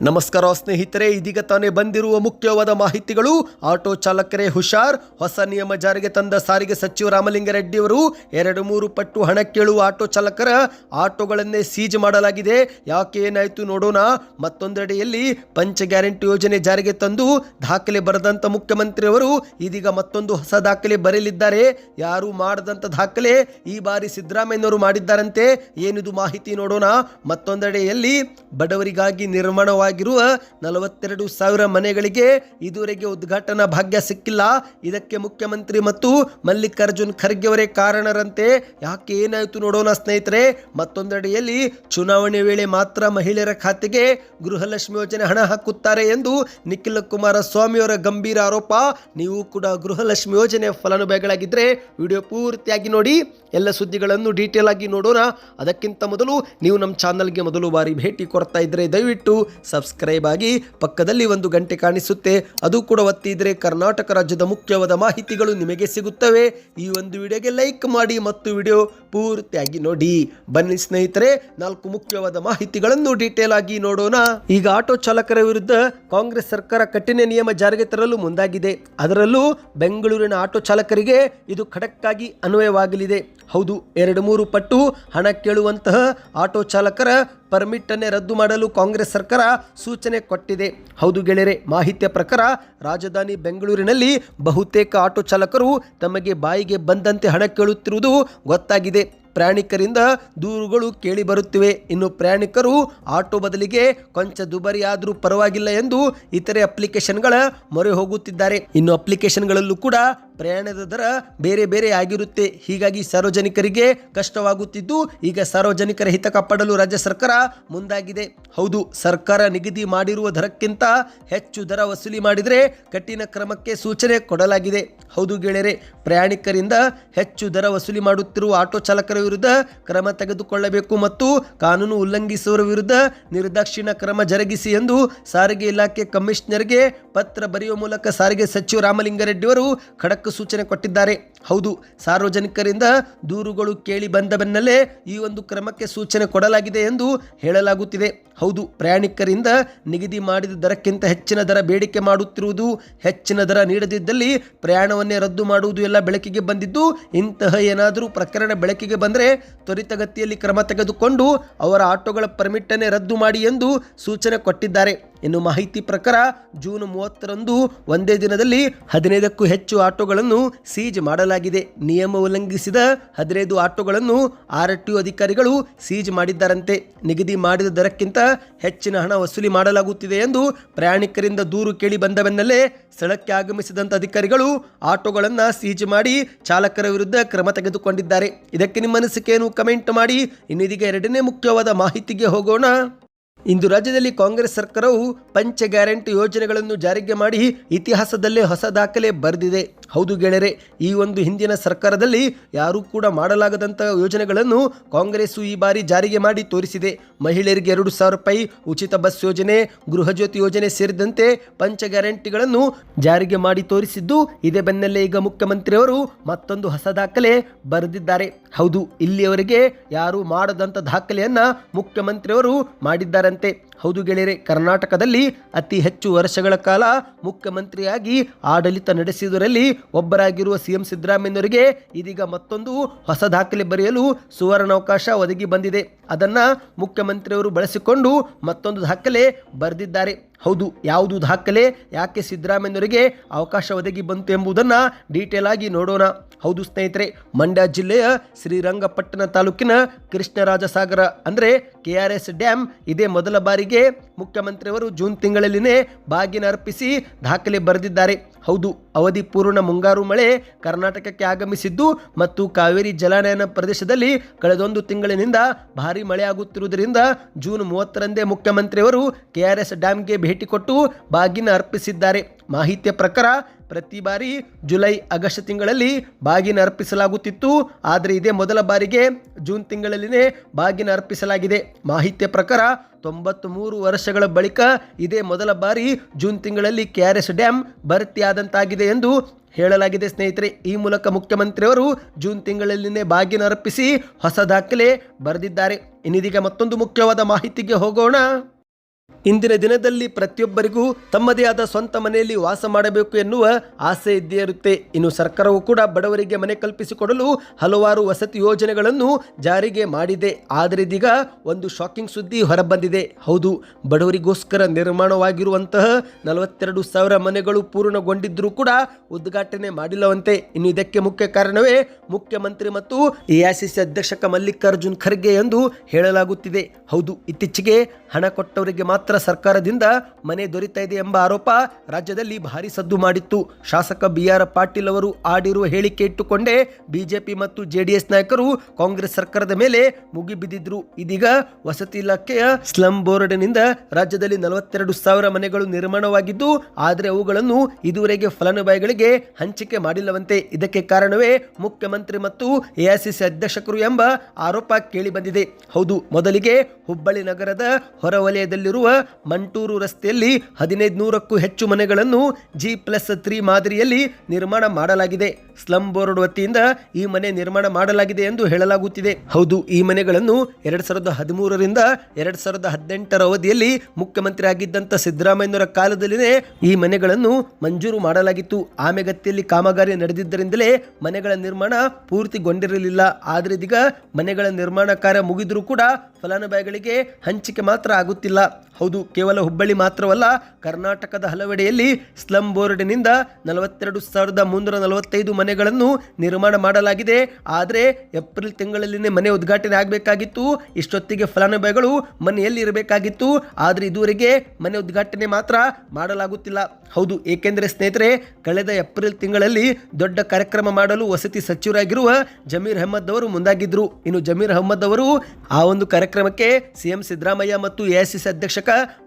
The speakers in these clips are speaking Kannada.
ನಮಸ್ಕಾರ ಸ್ನೇಹಿತರೆ, ಇದೀಗ ತಾನೇ ಬಂದಿರುವ ಮುಖ್ಯವಾದ ಮಾಹಿತಿಗಳು. ಆಟೋ ಚಾಲಕರೇ ಹುಷಾರ್, ಹೊಸ ನಿಯಮ ಜಾರಿಗೆ ತಂದ ಸಾರಿಗೆ ಸಚಿವ ರಾಮಲಿಂಗಾರೆಡ್ಡಿಯವರು 2-3 ಪಟ್ಟು ಹಣ ಕೇಳುವ ಆಟೋ ಚಾಲಕರ ಆಟೋಗಳನ್ನೇ ಸೀಜ್ ಮಾಡಲಾಗಿದೆ. ಯಾಕೆ ಏನಾಯಿತು ನೋಡೋಣ. ಮತ್ತೊಂದೆಡೆಯಲ್ಲಿ ಪಂಚ ಗ್ಯಾರಂಟಿ ಯೋಜನೆ ಜಾರಿಗೆ ತಂದು ದಾಖಲೆ ಬರೆದಂತ ಮುಖ್ಯಮಂತ್ರಿಯವರು ಇದೀಗ ಮತ್ತೊಂದು ಹೊಸ ದಾಖಲೆ ಬರೆಯಲಿದ್ದಾರೆ. ಯಾರು ಮಾಡದಂತ ದಾಖಲೆ ಈ ಬಾರಿ ಸಿದ್ದರಾಮಯ್ಯನವರು ಮಾಡಿದ್ದಾರಂತೆ. ಏನಿದು ಮಾಹಿತಿ ನೋಡೋಣ. ಮತ್ತೊಂದೆಡೆಯಲ್ಲಿ ಬಡವರಿಗಾಗಿ ನಿರ್ಮಾಣವಾಗಿರುವ 42,000 ಮನೆಗಳಿಗೆ ಇದುವರೆಗೆ ಉದ್ಘಾಟನಾ ಭಾಗ್ಯ ಸಿಕ್ಕಿಲ್ಲ. ಇದಕ್ಕೆ ಮುಖ್ಯಮಂತ್ರಿ ಮತ್ತು ಮಲ್ಲಿಕಾರ್ಜುನ್ ಖರ್ಗೆ ಅವರೇ ಕಾರಣರಂತೆ. ಯಾಕೆ ಏನಾಯಿತು ನೋಡೋಣ ಸ್ನೇಹಿತರೆ. ಮತ್ತೊಂದೆಡೆಯಲ್ಲಿ ಚುನಾವಣೆ ವೇಳೆ ಮಾತ್ರ ಮಹಿಳೆಯರ ಖಾತೆಗೆ ಗೃಹಲಕ್ಷ್ಮಿ ಯೋಜನೆ ಹಣ ಹಾಕುತ್ತಾರೆ ಎಂದು ನಿಖಿಲ್ ಕುಮಾರಸ್ವಾಮಿ ಅವರ ಗಂಭೀರ ಆರೋಪ. ನೀವು ಕೂಡ ಗೃಹಲಕ್ಷ್ಮಿ ಯೋಜನೆ ಫಲಾನುಭವಿಗಳಾಗಿದ್ದರೆ ವಿಡಿಯೋ ಪೂರ್ತಿಯಾಗಿ ನೋಡಿ. ಎಲ್ಲ ಸುದ್ದಿಗಳನ್ನು ಡೀಟೇಲ್ ಆಗಿ ನೋಡೋಣ. ಅದಕ್ಕಿಂತ ಮೊದಲು ನೀವು ನಮ್ಮ ಚಾನಲ್ಗೆ ಮೊದಲು ಬಾರಿ ಭೇಟಿ ಕೊಡ್ತಾ ಇದ್ದರೆ ದಯವಿಟ್ಟು ಸಬ್ಸ್ಕ್ರೈಬ್ ಆಗಿ ಪಕ್ಕದಲ್ಲಿ ಒಂದು ಗಂಟೆ ಕಾಣಿಸುತ್ತೆ, ಅದು ಕೂಡ ಒತ್ತಿದ್ರೆ ಕರ್ನಾಟಕ ರಾಜ್ಯದ ಮುಖ್ಯವಾದ ಮಾಹಿತಿಗಳು ನಿಮಗೆ ಸಿಗುತ್ತವೆ. ಈ ಒಂದು ವಿಡಿಯೋಗೆ ಲೈಕ್ ಮಾಡಿ ಮತ್ತು ವಿಡಿಯೋ ಪೂರ್ತಿಯಾಗಿ ನೋಡಿ. ಬನ್ನಿ ಸ್ನೇಹಿತರೆ, 4 ಮುಖ್ಯವಾದ ಮಾಹಿತಿಗಳನ್ನು ಡೀಟೇಲ್ ಆಗಿ ನೋಡೋಣ. ಈಗ ಆಟೋ ಚಾಲಕರ ವಿರುದ್ಧ ಕಾಂಗ್ರೆಸ್ ಸರ್ಕಾರ ಕಠಿಣ ನಿಯಮ ಜಾರಿಗೆ ತರಲು ಮುಂದಾಗಿದೆ. ಅದರಲ್ಲೂ ಬೆಂಗಳೂರಿನ ಆಟೋ ಚಾಲಕರಿಗೆ ಇದು ಖಡಕ್ ಆಗಿ ಅನ್ವಯವಾಗಲಿದೆ. ಹೌದು, 2-3 ಪಟ್ಟು ಹಣ ಕೇಳುವಂತಹ ಆಟೋ ಚಾಲಕರ ಪರ್ಮಿಟ್ ಅನ್ನೇ ರದ್ದು ಮಾಡಲು ಕಾಂಗ್ರೆಸ್ ಸರ್ಕಾರ ಸೂಚನೆ ಕೊಟ್ಟಿದೆ. ಹೌದು ಗೆಳೆಯರೆ, ಮಾಹಿತಿಯ ಪ್ರಕಾರ ರಾಜಧಾನಿ ಬೆಂಗಳೂರಿನಲ್ಲಿ ಬಹುತೇಕ ಆಟೋ ಚಾಲಕರು ತಮಗೆ ಬಾಯಿಗೆ ಬಂದಂತೆ ಹಣ ಕೇಳುತ್ತಿರುವುದು ಗೊತ್ತಾಗಿದೆ. ಪ್ರಯಾಣಿಕರಿಂದ ದೂರುಗಳು ಕೇಳಿ ಬರುತ್ತಿವೆ. ಇನ್ನು ಪ್ರಯಾಣಿಕರು ಆಟೋ ಬದಲಿಗೆ ಕೊಂಚ ದುಬಾರಿ ಆದರೂ ಪರವಾಗಿಲ್ಲ ಎಂದು ಇತರೆ ಅಪ್ಲಿಕೇಶನ್ಗಳ ಮೊರೆ ಹೋಗುತ್ತಿದ್ದಾರೆ. ಇನ್ನು ಅಪ್ಲಿಕೇಶನ್ಗಳಲ್ಲೂ ಕೂಡ ಪ್ರಯಾಣದ ದರ ಬೇರೆ ಬೇರೆ ಆಗಿರುತ್ತೆ. ಹೀಗಾಗಿ ಸಾರ್ವಜನಿಕರಿಗೆ ಕಷ್ಟವಾಗುತ್ತಿದ್ದು ಈಗ ಸಾರ್ವಜನಿಕರ ಹಿತ ಕಾಪಾಡಲು ರಾಜ್ಯ ಸರ್ಕಾರ ಮುಂದಾಗಿದೆ. ಹೌದು, ಸರ್ಕಾರ ನಿಗದಿ ಮಾಡಿರುವ ದರಕ್ಕಿಂತ ಹೆಚ್ಚು ದರ ವಸೂಲಿ ಮಾಡಿದರೆ ಕಠಿಣ ಕ್ರಮಕ್ಕೆ ಸೂಚನೆ ಕೊಡಲಾಗಿದೆ. ಹೌದು ಗೆಳೆಯರೆ, ಪ್ರಯಾಣಿಕರಿಂದ ಹೆಚ್ಚು ದರ ವಸೂಲಿ ಮಾಡುತ್ತಿರುವ ಆಟೋ ಚಾಲಕರ ವಿರುದ್ಧ ಕ್ರಮ ತೆಗೆದುಕೊಳ್ಳಬೇಕು ಮತ್ತು ಕಾನೂನು ಉಲ್ಲಂಘಿಸುವವರ ವಿರುದ್ಧ ನಿರ್ದಾಕ್ಷಿಣ್ಯ ಕ್ರಮ ಜರುಗಿಸಿ ಎಂದು ಸಾರಿಗೆ ಇಲಾಖೆ ಕಮಿಷನರ್ಗೆ ಪತ್ರ ಬರೆಯುವ ಮೂಲಕ ಸಾರಿಗೆ ಸಚಿವ ರಾಮಲಿಂಗಾರೆಡ್ಡಿ ಅವರು ಖಡಕ್ ಸೂಚನೆ ಕೊಟ್ಟಿದ್ದಾರೆ. ಹೌದು, ಸಾರ್ವಜನಿಕರಿಂದ ದೂರುಗಳು ಕೇಳಿ ಬಂದ ಬೆನ್ನಲ್ಲೇ ಈ ಒಂದು ಕ್ರಮಕ್ಕೆ ಸೂಚನೆ ಕೊಡಲಾಗಿದೆ ಎಂದು ಹೇಳಲಾಗುತ್ತಿದೆ. ಹೌದು, ಪ್ರಯಾಣಿಕರಿಂದ ನಿಗದಿ ಮಾಡಿದ ದರಕ್ಕಿಂತ ಹೆಚ್ಚಿನ ದರ ಬೇಡಿಕೆ ಮಾಡುತ್ತಿರುವುದು, ಹೆಚ್ಚಿನ ದರ ನೀಡದಿದ್ದಲ್ಲಿ ಪ್ರಯಾಣವನ್ನೇ ರದ್ದು ಮಾಡುವುದು ಎಲ್ಲ ಬೆಳಕಿಗೆ ಬಂದಿದ್ದು, ಇಂತಹ ಏನಾದರೂ ಪ್ರಕರಣ ಬೆಳಕಿಗೆ ಬಂದರೆ ತ್ವರಿತಗತಿಯಲ್ಲಿ ಕ್ರಮ ತೆಗೆದುಕೊಂಡು ಅವರ ಆಟೋಗಳ ಪರ್ಮಿಟ್ ಅನ್ನೇ ರದ್ದು ಮಾಡಿ ಎಂದು ಸೂಚನೆ ಕೊಟ್ಟಿದ್ದಾರೆ. ಇನ್ನು ಮಾಹಿತಿ ಪ್ರಕಾರ ಜೂನ್ 30ರಂದು ಒಂದೇ ದಿನದಲ್ಲಿ 15ಕ್ಕೂ ಹೆಚ್ಚು ಆಟೋಗಳನ್ನು ಸೀಜ್ ಮಾಡಲಾಗಿದೆ. ನಿಯಮ ಉಲ್ಲಂಘಿಸಿದ 15 ಆಟೋಗಳನ್ನು RTO ಅಧಿಕಾರಿಗಳು ಸೀಜ್ ಮಾಡಿದ್ದಾರಂತೆ. ನಿಗದಿ ಮಾಡಿದ ದರಕ್ಕಿಂತ ಹೆಚ್ಚಿನ ಹಣ ವಸೂಲಿ ಮಾಡಲಾಗುತ್ತಿದೆ ಎಂದು ಪ್ರಯಾಣಿಕರಿಂದ ದೂರು ಕೇಳಿ ಬಂದ ಬೆನ್ನಲ್ಲೇ ಸ್ಥಳಕ್ಕೆ ಆಗಮಿಸಿದಂಥ ಅಧಿಕಾರಿಗಳು ಆಟೋಗಳನ್ನು ಸೀಜ್ ಮಾಡಿ ಚಾಲಕರ ವಿರುದ್ಧ ಕ್ರಮ ತೆಗೆದುಕೊಂಡಿದ್ದಾರೆ. ಇದಕ್ಕೆ ನಿಮ್ಮ ಅನಿಸಿಕೆಯನ್ನು ಕಮೆಂಟ್ ಮಾಡಿ. ಇನ್ನಿದೀಗ 2ನೇ ಮುಖ್ಯವಾದ ಮಾಹಿತಿಗೆ ಹೋಗೋಣ. ಇಂದು ರಾಜ್ಯದಲ್ಲಿ ಕಾಂಗ್ರೆಸ್ ಸರ್ಕಾರವು ಪಂಚ ಗ್ಯಾರಂಟಿ ಯೋಜನೆಗಳನ್ನು ಜಾರಿಗೆ ಮಾಡಿ ಇತಿಹಾಸದಲ್ಲೇ ಹೊಸ ದಾಖಲೆ ಬರೆದಿದೆ. ಹೌದು ಗೆಳೆಯರೆ, ಈ ಒಂದು ಹಿಂದಿನ ಸರ್ಕಾರದಲ್ಲಿ ಯಾರೂ ಕೂಡ ಮಾಡಲಾಗದಂಥ ಯೋಜನೆಗಳನ್ನು ಕಾಂಗ್ರೆಸ್ಸು ಈ ಬಾರಿ ಜಾರಿಗೆ ಮಾಡಿ ತೋರಿಸಿದೆ. ಮಹಿಳೆಯರಿಗೆ 2,000 ರೂಪಾಯಿ ಉಚಿತ ಬಸ್ ಯೋಜನೆ, ಗೃಹ ಜ್ಯೋತಿ ಯೋಜನೆ ಸೇರಿದಂತೆ ಪಂಚ ಗ್ಯಾರಂಟಿಗಳನ್ನು ಜಾರಿಗೆ ಮಾಡಿ ತೋರಿಸಿದ್ದು ಇದೇ ಬೆನ್ನಲ್ಲೇ ಈಗ ಮುಖ್ಯಮಂತ್ರಿಯವರು ಮತ್ತೊಂದು ಹೊಸ ದಾಖಲೆ ಬರೆದಿದ್ದಾರೆ. ಹೌದು, ಇಲ್ಲಿಯವರೆಗೆ ಯಾರೂ ಮಾಡದಂಥ ದಾಖಲೆಯನ್ನ ಮುಖ್ಯಮಂತ್ರಿಯವರು ಮಾಡಿದ್ದಾರೆ. ಹೌದು ಗೆಳೆಯರೆ, ಕರ್ನಾಟಕದಲ್ಲಿ ಅತಿ ಹೆಚ್ಚು ವರ್ಷಗಳ ಕಾಲ ಮುಖ್ಯಮಂತ್ರಿಯಾಗಿ ಆಡಳಿತ ನಡೆಸಿದವರಲ್ಲಿ ಒಬ್ಬರಾಗಿರುವ CM ಸಿದ್ದರಾಮಯ್ಯನವರಿಗೆ ಇದೀಗ ಮತ್ತೊಂದು ಹೊಸ ದಾಖಲೆ ಬರೆಯಲು ಸುವರ್ಣಾವಕಾಶ ಒದಗಿ ಬಂದಿದೆ. ಅದನ್ನು ಮುಖ್ಯಮಂತ್ರಿಯವರು ಬಳಸಿಕೊಂಡು ಮತ್ತೊಂದು ದಾಖಲೆ ಬರೆದಿದ್ದಾರೆ. ಹೌದು, ಯಾವುದು ದಾಖಲೆ, ಯಾಕೆ ಸಿದ್ದರಾಮಯ್ಯನವರಿಗೆ ಅವಕಾಶ ಒದಗಿ ಬಂತು ಎಂಬುದನ್ನು ಡೀಟೇಲ್ ಆಗಿ ನೋಡೋಣ. ಹೌದು ಸ್ನೇಹಿತರೆ, ಮಂಡ್ಯ ಜಿಲ್ಲೆಯ ಶ್ರೀರಂಗಪಟ್ಟಣ ತಾಲೂಕಿನ ಕೃಷ್ಣರಾಜಸಾಗರ ಅಂದರೆ KRS ಡ್ಯಾಮ್ ಇದೇ ಮೊದಲ ಬಾರಿಗೆ ಮುಖ್ಯಮಂತ್ರಿಯವರು ಜೂನ್ ತಿಂಗಳಲ್ಲಿನೇ ಬಾಗಿನ ಅರ್ಪಿಸಿ ದಾಖಲೆ ಬರೆದಿದ್ದಾರೆ. ಹೌದು, ಅವಧಿ ಪೂರ್ಣ ಮುಂಗಾರು ಮಳೆ ಕರ್ನಾಟಕಕ್ಕೆ ಆಗಮಿಸಿದ್ದು ಮತ್ತು ಕಾವೇರಿ ಜಲಾನಯನ ಪ್ರದೇಶದಲ್ಲಿ ಕಳೆದೊಂದು ತಿಂಗಳಿನಿಂದ ಭಾರಿ ಮಳೆ ಆಗುತ್ತಿರುವುದರಿಂದ ಜೂನ್ 30ರಂದೇ ಮುಖ್ಯಮಂತ್ರಿಯವರು KRS ಡ್ಯಾಮ್ಗೆ ಭೇಟಿ ಕೊಟ್ಟು ಬಾಗಿನ ಅರ್ಪಿಸಿದ್ದಾರೆ. ಮಾಹಿತಿಯ ಪ್ರಕಾರ ಪ್ರತಿ ಬಾರಿ ಜುಲೈ ಆಗಸ್ಟ್ ತಿಂಗಳಲ್ಲಿ ಬಾಗಿನ ಅರ್ಪಿಸಲಾಗುತ್ತಿತ್ತು. ಆದರೆ ಇದೇ ಮೊದಲ ಬಾರಿಗೆ ಜೂನ್ ತಿಂಗಳಲ್ಲಿನೇ ಬಾಗಿನ ಅರ್ಪಿಸಲಾಗಿದೆ. ಮಾಹಿತಿಯ ಪ್ರಕಾರ 93 ವರ್ಷಗಳ ಬಳಿಕ ಇದೇ ಮೊದಲ ಬಾರಿ ಜೂನ್ ತಿಂಗಳಲ್ಲಿ KRS ಡ್ಯಾಮ್ ಭರ್ತಿಯಾದಂತಾಗಿದೆ ಎಂದು ಹೇಳಲಾಗಿದೆ. ಸ್ನೇಹಿತರೆ, ಈ ಮೂಲಕ ಮುಖ್ಯಮಂತ್ರಿಯವರು ಜೂನ್ ತಿಂಗಳಲ್ಲಿನೇ ಬಾಗಿನ ಅರ್ಪಿಸಿ ಹೊಸ ದಾಖಲೆ ಬರೆದಿದ್ದಾರೆ. ಇನ್ನಿದೀಗ ಮತ್ತೊಂದು ಮುಖ್ಯವಾದ ಮಾಹಿತಿಗೆ ಹೋಗೋಣ. ಇಂದಿನ ದಿನದಲ್ಲಿ ಪ್ರತಿಯೊಬ್ಬರಿಗೂ ತಮ್ಮದೇ ಆದ ಸ್ವಂತ ಮನೆಯಲ್ಲಿ ವಾಸ ಮಾಡಬೇಕು ಎನ್ನುವ ಆಸೆ ಇದ್ದೇ ಇರುತ್ತೆ. ಇನ್ನು ಸರ್ಕಾರವು ಕೂಡ ಬಡವರಿಗೆ ಮನೆ ಕಲ್ಪಿಸಿಕೊಡಲು ಹಲವಾರು ವಸತಿ ಯೋಜನೆಗಳನ್ನು ಜಾರಿಗೆ ಮಾಡಿದೆ. ಆದರೆ ಇದೀಗ ಒಂದು ಶಾಕಿಂಗ್ ಸುದ್ದಿ ಹೊರಬಂದಿದೆ. ಹೌದು, ಬಡವರಿಗೋಸ್ಕರ ನಿರ್ಮಾಣವಾಗಿರುವಂತಹ 42,000 ಮನೆಗಳು ಪೂರ್ಣಗೊಂಡಿದ್ದರೂ ಕೂಡ ಉದ್ಘಾಟನೆ ಮಾಡಿಲ್ಲವಂತೆ. ಇನ್ನು ಇದಕ್ಕೆ ಮುಖ್ಯ ಕಾರಣವೇ ಮುಖ್ಯಮಂತ್ರಿ ಮತ್ತು ಎಐಸಿಸಿ ಅಧ್ಯಕ್ಷ ಮಲ್ಲಿಕಾರ್ಜುನ್ ಖರ್ಗೆ ಎಂದು ಹೇಳಲಾಗುತ್ತಿದೆ. ಹೌದು, ಇತ್ತೀಚೆಗೆ ಹಣ ಕೊಟ್ಟವರಿಗೆ ಮಾತ್ರ ಸರ್ಕಾರದಿಂದ ಮನೆ ದೊರೆತಾ ಇದೆ ಎಂಬ ಆರೋಪ ರಾಜ್ಯದಲ್ಲಿ ಭಾರಿ ಸದ್ದು ಮಾಡಿತ್ತು. ಶಾಸಕ BR ಪಾಟೀಲ್ ಅವರು ಆಡಿರುವ ಹೇಳಿಕೆ ಇಟ್ಟುಕೊಂಡೇ ಬಿಜೆಪಿ ಮತ್ತು JDS ನಾಯಕರು ಕಾಂಗ್ರೆಸ್ ಸರ್ಕಾರದ ಮೇಲೆ ಮುಗಿಬಿದ್ದಿದ್ರು. ಇದೀಗ ವಸತಿ ಇಲಾಖೆಯ ಸ್ಲಂ ಬೋರ್ಡ್ನಿಂದ ರಾಜ್ಯದಲ್ಲಿ 42,000 ಮನೆಗಳು ನಿರ್ಮಾಣವಾಗಿದ್ದು, ಆದರೆ ಅವುಗಳನ್ನು ಇದುವರೆಗೆ ಫಲಾನುಭವಿಗಳಿಗೆ ಹಂಚಿಕೆ ಮಾಡಿಲ್ಲವಂತೆ. ಇದಕ್ಕೆ ಕಾರಣವೇ ಮುಖ್ಯಮಂತ್ರಿ ಮತ್ತು ಎಐಸಿಸಿ ಅಧ್ಯಕ್ಷರು ಎಂಬ ಆರೋಪ ಕೇಳಿ ಬಂದಿದೆ. ಹೌದು, ಮೊದಲಿಗೆ ಹುಬ್ಬಳ್ಳಿ ನಗರದ ಹೊರವಲಯದಲ್ಲಿರುವ ಮಂಟೂರು ರಸ್ತೆಯಲ್ಲಿ 1500ಕ್ಕೂ ಹೆಚ್ಚು ಮನೆಗಳನ್ನು G+3 ಮಾದರಿಯಲ್ಲಿ ನಿರ್ಮಾಣ ಮಾಡಲಾಗಿದೆ. ಸ್ಲಂ ಬೋರ್ಡ್ ವತಿಯಿಂದ ಈ ಮನೆ ನಿರ್ಮಾಣ ಮಾಡಲಾಗಿದೆ ಎಂದು ಹೇಳಲಾಗುತ್ತಿದೆ. ಹೌದು, ಈ ಮನೆಗಳನ್ನು 2013ರಿಂದ 2018ರ ಅವಧಿಯಲ್ಲಿ ಮುಖ್ಯಮಂತ್ರಿ ಆಗಿದ್ದಂಥ ಸಿದ್ದರಾಮಯ್ಯನವರ ಕಾಲದಲ್ಲಿನೇ ಈ ಮನೆಗಳನ್ನು ಮಂಜೂರು ಮಾಡಲಾಗಿತ್ತು. ಆಮೆಗತಿಯಲ್ಲಿ ಕಾಮಗಾರಿ ನಡೆದಿದ್ದರಿಂದಲೇ ಮನೆಗಳ ನಿರ್ಮಾಣ ಪೂರ್ತಿಗೊಂಡಿರಲಿಲ್ಲ. ಆದರೆ ಇದೀಗ ಮನೆಗಳ ನಿರ್ಮಾಣ ಕಾರ್ಯ ಮುಗಿದರೂ ಕೂಡ ಫಲಾನುಭವಿಗಳಿಗೆ ಹಂಚಿಕೆ ಮಾತ್ರ ಆಗುತ್ತಿಲ್ಲ. ಹೌದು, ಕೇವಲ ಹುಬ್ಬಳ್ಳಿ ಮಾತ್ರವಲ್ಲ, ಕರ್ನಾಟಕದ ಹಲವೆಡೆಯಲ್ಲಿ ಸ್ಲಂ ಬೋರ್ಡ್ನಿಂದ 42,345 ಮನೆಗಳನ್ನು ನಿರ್ಮಾಣ ಮಾಡಲಾಗಿದೆ. ಆದರೆ ಏಪ್ರಿಲ್ ತಿಂಗಳಲ್ಲಿನೇ ಮನೆ ಉದ್ಘಾಟನೆ ಆಗಬೇಕಾಗಿತ್ತು. ಇಷ್ಟೊತ್ತಿಗೆ ಫಲಾನುಭವಿಗಳು ಮನೆಯಲ್ಲಿ ಇರಬೇಕಾಗಿತ್ತು. ಆದರೆ ಇದುವರೆಗೆ ಮನೆ ಉದ್ಘಾಟನೆ ಮಾತ್ರ ಮಾಡಲಾಗುತ್ತಿಲ್ಲ. ಹೌದು, ಏಕೆಂದರೆ ಸ್ನೇಹಿತರೆ, ಕಳೆದ ಏಪ್ರಿಲ್ ತಿಂಗಳಲ್ಲಿ ದೊಡ್ಡ ಕಾರ್ಯಕ್ರಮ ಮಾಡಲು ವಸತಿ ಸಚಿವರಾಗಿರುವ ಜಮೀರ್ ಅಹ್ಮದ್ ಅವರು ಮುಂದಾಗಿದ್ರು. ಇನ್ನು ಜಮೀರ್ ಅಹ್ಮದ್ ಅವರು ಆ ಒಂದು ಕಾರ್ಯಕ್ರಮಕ್ಕೆ ಸಿಎಂ ಸಿದ್ದರಾಮಯ್ಯ ಮತ್ತು ಎಐಸಿಸಿ ಅಧ್ಯಕ್ಷ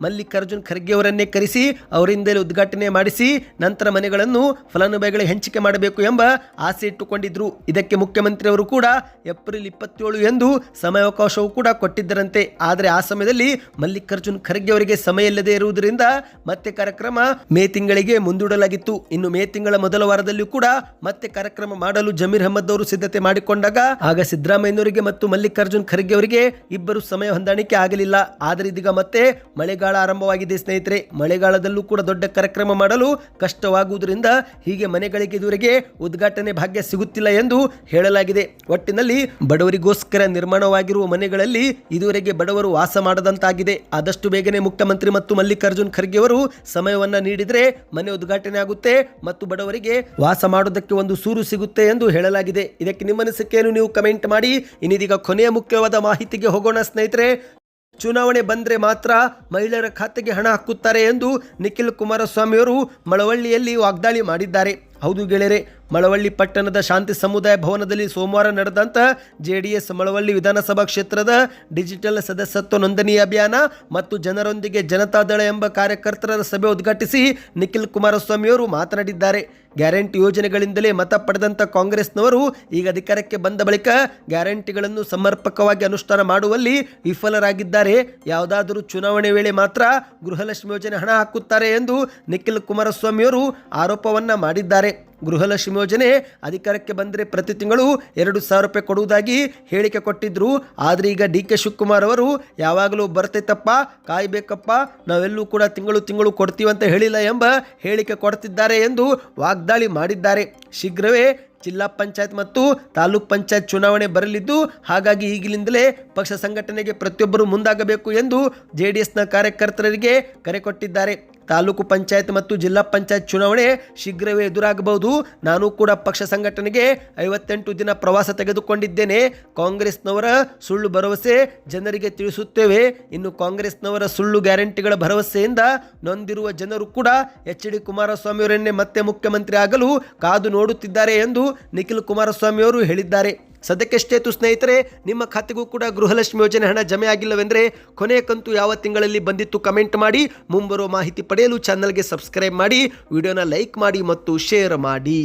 ಮಲ್ಲಿಕಾರ್ಜುನ್ ಖರ್ಗೆ ಅವರನ್ನೇ ಕರೆಸಿ ಅವರಿಂದಲೇ ಉದ್ಘಾಟನೆ ಮಾಡಿಸಿ ನಂತರ ಮನೆಗಳನ್ನು ಫಲಾನುಭವಿಗಳಿಗೆ ಹಂಚಿಕೆ ಮಾಡಬೇಕು ಎಂಬ ಆಸೆ ಇಟ್ಟುಕೊಂಡಿದ್ರು. ಇದಕ್ಕೆ ಮುಖ್ಯಮಂತ್ರಿ ಅವರು ಕೂಡ ಏಪ್ರಿಲ್ 27 ಎಂದು ಸಮಯಾವಕಾಶವೂ ಕೂಡ ಕೊಟ್ಟಿದ್ದರಂತೆ. ಆದರೆ ಆ ಸಮಯದಲ್ಲಿ ಮಲ್ಲಿಕಾರ್ಜುನ್ ಖರ್ಗೆ ಅವರಿಗೆ ಸಮಯ ಇಲ್ಲದೆ ಇರುವುದರಿಂದ ಮತ್ತೆ ಕಾರ್ಯಕ್ರಮ ಮೇ ತಿಂಗಳಿಗೆ ಮುಂದೂಡಲಾಗಿತ್ತು. ಇನ್ನು ಮೇ ತಿಂಗಳ ಮೊದಲ ವಾರದಲ್ಲಿಯೂ ಕೂಡ ಮತ್ತೆ ಕಾರ್ಯಕ್ರಮ ಮಾಡಲು ಜಮೀರ್ ಅಹ್ಮದ್ ಅವರು ಸಿದ್ಧತೆ ಮಾಡಿಕೊಂಡಾಗ ಆಗ ಸಿದ್ದರಾಮಯ್ಯನವರಿಗೆ ಮತ್ತು ಮಲ್ಲಿಕಾರ್ಜುನ್ ಖರ್ಗೆ ಅವರಿಗೆ ಇಬ್ಬರು ಸಮಯ ಹೊಂದಾಣಿಕೆ ಆಗಲಿಲ್ಲ. ಆದರೆ ಇದೀಗ ಮತ್ತೆ ಮಳೆಗಾಲ ಆರಂಭವಾಗಿದೆ ಸ್ನೇಹಿತರೆ. ಮಳೆಗಾಲದಲ್ಲೂ ಕೂಡ ದೊಡ್ಡ ಕಾರ್ಯಕ್ರಮ ಮಾಡಲು ಕಷ್ಟವಾಗುವುದರಿಂದ ಹೀಗೆ ಮನೆಗಳಿಗೆ ಇದುವರೆಗೆ ಉದ್ಘಾಟನೆ ಭಾಗ್ಯ ಸಿಗುತ್ತಿಲ್ಲ ಎಂದು ಹೇಳಲಾಗಿದೆ. ಒಟ್ಟಿನಲ್ಲಿ ಬಡವರಿಗೋಸ್ಕರ ನಿರ್ಮಾಣವಾಗಿರುವ ಮನೆಗಳಲ್ಲಿ ಇದುವರೆಗೆ ಬಡವರು ವಾಸ ಮಾಡದಂತಾಗಿದೆ. ಆದಷ್ಟು ಬೇಗನೆ ಮುಖ್ಯಮಂತ್ರಿ ಮತ್ತು ಮಲ್ಲಿಕಾರ್ಜುನ್ ಖರ್ಗೆ ಅವರು ಸಮಯವನ್ನ ನೀಡಿದರೆ ಮನೆ ಉದ್ಘಾಟನೆ ಆಗುತ್ತೆ ಮತ್ತು ಬಡವರಿಗೆ ವಾಸ ಮಾಡೋದಕ್ಕೆ ಒಂದು ಸೂರು ಸಿಗುತ್ತೆ ಎಂದು ಹೇಳಲಾಗಿದೆ. ಇದಕ್ಕೆ ನಿಮ್ಮ ಅನಿಸಿಕೆಯನ್ನು ನೀವು ಕಮೆಂಟ್ ಮಾಡಿ. ಇನ್ನಿದೀಗ ಕೊನೆಯ ಮುಖ್ಯವಾದ ಮಾಹಿತಿಗೆ ಹೋಗೋಣ ಸ್ನೇಹಿತರೆ. ಚುನಾವಣೆ ಬಂದರೆ ಮಾತ್ರ ಮಹಿಳೆಯರ ಖಾತೆಗೆ ಹಣ ಹಾಕುತ್ತಾರೆ ಎಂದು ನಿಖಿಲ್ ಕುಮಾರಸ್ವಾಮಿ ಅವರು ಮಳವಳ್ಳಿಯಲ್ಲಿ ವಾಗ್ದಾಳಿ ಮಾಡಿದ್ದಾರೆ. ಹೌದು ಗೆಳೆಯರೆ, ಮಳವಳ್ಳಿ ಪಟ್ಟಣದ ಶಾಂತಿ ಸಮುದಾಯ ಭವನದಲ್ಲಿ ಸೋಮವಾರ ನಡೆದಂಥ JDS ಮಳವಳ್ಳಿ ವಿಧಾನಸಭಾ ಕ್ಷೇತ್ರದ ಡಿಜಿಟಲ್ ಸದಸ್ಯತ್ವ ನೋಂದಣಿ ಅಭಿಯಾನ ಮತ್ತು ಜನರೊಂದಿಗೆ ಜನತಾದಳ ಎಂಬ ಕಾರ್ಯಕರ್ತರ ಸಭೆ ಉದ್ಘಾಟಿಸಿ ನಿಖಿಲ್ ಕುಮಾರಸ್ವಾಮಿ ಅವರು ಮಾತನಾಡಿದ್ದಾರೆ. ಗ್ಯಾರಂಟಿ ಯೋಜನೆಗಳಿಂದಲೇ ಮತ ಪಡೆದಂಥ ಕಾಂಗ್ರೆಸ್ನವರು ಈಗ ಅಧಿಕಾರಕ್ಕೆ ಬಂದ ಬಳಿಕ ಗ್ಯಾರಂಟಿಗಳನ್ನು ಸಮರ್ಪಕವಾಗಿ ಅನುಷ್ಠಾನ ಮಾಡುವಲ್ಲಿ ವಿಫಲರಾಗಿದ್ದಾರೆ. ಯಾವುದಾದರೂ ಚುನಾವಣೆ ವೇಳೆ ಮಾತ್ರ ಗೃಹಲಕ್ಷ್ಮಿ ಯೋಜನೆ ಹಣ ಹಾಕುತ್ತಾರೆ ಎಂದು ನಿಖಿಲ್ ಕುಮಾರಸ್ವಾಮಿ ಅವರು ಆರೋಪವನ್ನ ಮಾಡಿದ್ದಾರೆ. ಗೃಹಲಕ್ಷ್ಮಿ ಯೋಜನೆ ಅಧಿಕಾರಕ್ಕೆ ಬಂದರೆ ಪ್ರತಿ ತಿಂಗಳು 2,000 ರೂಪಾಯಿ ಕೊಡುವುದಾಗಿ ಹೇಳಿಕೆ ಕೊಟ್ಟಿದ್ರು. ಆದರೆ ಈಗ DK ಶಿವಕುಮಾರ್ ಅವರು ಯಾವಾಗಲೂ ಬರ್ತೈತಪ್ಪ, ಕಾಯಬೇಕಪ್ಪ, ನಾವೆಲ್ಲೂ ಕೂಡ ತಿಂಗಳು ಕೊಡ್ತೀವಂತ ಹೇಳಿಲ್ಲ ಎಂಬ ಹೇಳಿಕೆ ಕೊಡ್ತಿದ್ದಾರೆ ಎಂದು ವಾಗ್ದಾಳಿ ಮಾಡಿದ್ದಾರೆ. ಶೀಘ್ರವೇ ಜಿಲ್ಲಾ ಪಂಚಾಯತ್ ಮತ್ತು ತಾಲೂಕ್ ಪಂಚಾಯತ್ ಚುನಾವಣೆ ಬರಲಿದ್ದು, ಹಾಗಾಗಿ ಈಗಿನಿಂದಲೇ ಪಕ್ಷ ಸಂಘಟನೆಗೆ ಪ್ರತಿಯೊಬ್ಬರು ಮುಂದಾಗಬೇಕು ಎಂದು JDSನ ಕಾರ್ಯಕರ್ತರಿಗೆ ಕರೆ ಕೊಟ್ಟಿದ್ದಾರೆ. ತಾಲೂಕು ಪಂಚಾಯತ್ ಮತ್ತು ಜಿಲ್ಲಾ ಪಂಚಾಯತ್ ಚುನಾವಣೆ ಶೀಘ್ರವೇ ಎದುರಾಗಬಹುದು. ನಾನು ಕೂಡ ಪಕ್ಷ ಸಂಘಟನೆಗೆ 58 ದಿನ ಪ್ರವಾಸ ತೆಗೆದುಕೊಂಡಿದ್ದೇನೆ. ಕಾಂಗ್ರೆಸ್ನವರ ಸುಳ್ಳು ಭರವಸೆ ಜನರಿಗೆ ತಿಳಿಸುತ್ತೇವೆ. ಇನ್ನು ಕಾಂಗ್ರೆಸ್ನವರ ಸುಳ್ಳು ಗ್ಯಾರಂಟಿಗಳ ಭರವಸೆಯಿಂದ ನೊಂದಿರುವ ಜನರು ಕೂಡ HD ಕುಮಾರಸ್ವಾಮಿ ಅವರನ್ನೇ ಮತ್ತೆ ಮುಖ್ಯಮಂತ್ರಿ ಆಗಲು ಕಾದು ನೋಡುತ್ತಿದ್ದಾರೆ ಎಂದು ನಿಖಿಲ್ ಕುಮಾರಸ್ವಾಮಿ ಅವರು ಹೇಳಿದ್ದಾರೆ. ಸದ್ಯಕ್ಕೆ ಸ್ನೇಹಿತರೆ, ನಿಮ್ಮ ಖಾತೆಗೂ ಕೂಡ ಗೃಹಲಕ್ಷ್ಮಿ ಯೋಜನೆ ಹಣ ಜಮೆ ಆಗಿಲ್ಲವೆಂದರೆ ಕೊನೆಯ ಕಂತು ಯಾವ ತಿಂಗಳಲ್ಲಿ ಬಂದಿತ್ತು ಕಮೆಂಟ್ ಮಾಡಿ. ಮುಂಬರುವ ಮಾಹಿತಿ ಪಡೆಯಲು ಚಾನಲ್ಗೆ ಸಬ್ಸ್ಕ್ರೈಬ್ ಮಾಡಿ, ವಿಡಿಯೋನ ಲೈಕ್ ಮಾಡಿ ಮತ್ತು ಶೇರ್ ಮಾಡಿ.